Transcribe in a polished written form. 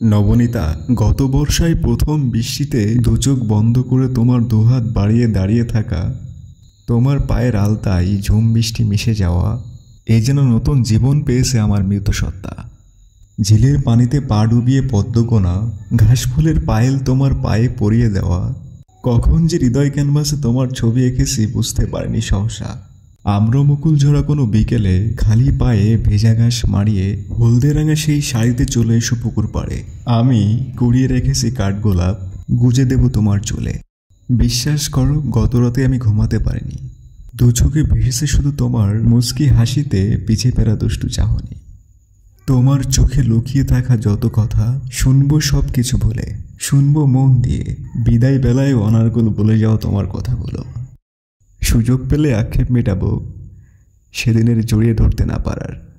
নবনীতা, গত বর্ষায় প্রথম বৃষ্টিতে দুচোখ বন্ধ করে তোমার দুহাত বাড়িয়ে দাঁড়িয়ে থাকা, তোমার পায়ের আলতায় ঝুম বৃষ্টি মিশে যাওয়া, এ যেন নতুন জীবন পেয়েছে আমার মৃত সত্তা। ঝিলের পানিতে পা ডুবিয়ে পদ্মকোনা, ঘাসফুলের পায়েল তোমার পায়ে পরিয়ে দেওয়া, কখন যে হৃদয় ক্যানভাসে তোমার ছবি এঁকেছি বুঝতে পারিনি সহসা। আম্রমুকুল ঝরা কোনো বিকেলে খালি পায়ে ভেজা ঘাস মারিয়ে হলদে রাঙা সেই শাড়িতে চলে এসো পুকুর পাড়ে। আমি কুড়িয়ে রেখেছি কাঠগোলাপ, গুজে দেব তোমার চুলে। বিশ্বাস করো, গত রাতে আমি ঘুমাতে পারিনি। দু চোখে ভেসেছে শুধু তোমার মুচকি হাসিতে পিছে ফেরা দুষ্টু চাহনি। তোমার চোখে লুকিয়ে থাকা যত কথা শুনবো সব কিছু ভুলে, শুনবো মন দিয়ে। বিদায় বেলায় অনার্গল বলে যাও তোমার কথাগুলো। সুযোগ পেলে আক্ষেপ মেটাবো সেদিনের জড়িয়ে ধরতে না পারার।